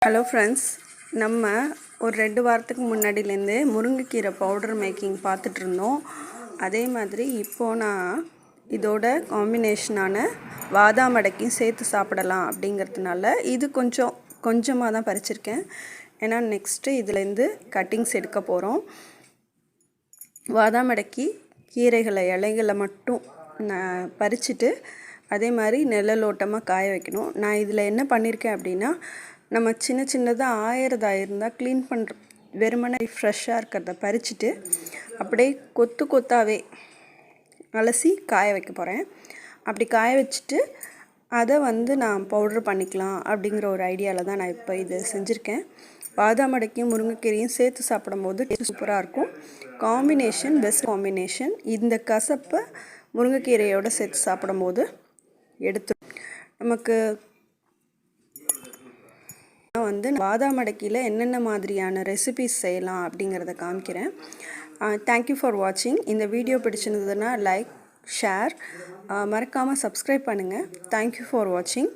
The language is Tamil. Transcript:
ஹலோ ஃப்ரெண்ட்ஸ், நம்ம ஒரு 2 வாரத்துக்கு முன்னாடிலேருந்து முருங்கைக்கீரை பவுடர் மேக்கிங் பார்த்துட்ருந்தோம். அதே மாதிரி இப்போது நான் இதோட காம்பினேஷனான பாதாம் அடைக்கும் சேர்த்து சாப்பிடலாம் அப்படிங்கிறதுனால இது கொஞ்சமாக தான் பறிச்சிருக்கேன். ஏன்னா நெக்ஸ்ட்டு இதுலேருந்து கட்டிங்ஸ் எடுக்க போகிறோம். பாதாம் அடைக்கி இலைகளை மட்டும் நான் பறிச்சுட்டு அதே மாதிரி நிழலோட்டமாக காய வைக்கணும். நான் இதில் என்ன பண்ணியிருக்கேன் அப்படின்னா, நம்ம சின்னதாக இருந்தால் க்ளீன் பண்ணுற வெறுமனே ஃப்ரெஷ்ஷாக இருக்கிறத பறிச்சுட்டு அப்படியே கொத்தாவே அலசி காய வைக்க போகிறேன். அப்படி காய வச்சுட்டு அதை நான் பவுட்ரு பண்ணிக்கலாம் அப்படிங்கிற ஒரு ஐடியாவில் தான் நான் இப்போ இது செஞ்சுருக்கேன். பாதாம் அடைக்கும் முருங்கைக்கீரையும் சேர்த்து சாப்பிடும்போது சூப்பராக இருக்கும். Combination best combination. இந்த கசப்பை முருங்கைக்கீரையோடு சேர்த்து சாப்பிடும்போது நமக்கு பாதாம் அடைக்கியில் என்னென்ன மாதிரியான ரெசிபிஸ் செய்யலாம் அப்படிங்கிறத காமிக்கிறேன். தேங்க்யூ ஃபார் வாட்சிங். இந்த வீடியோ பிடிச்சிருந்ததுன்னா லைக், ஷேர், மறக்காமல் சப்ஸ்கிரைப் பண்ணுங்கள். தேங்க்யூ ஃபார் வாட்சிங்.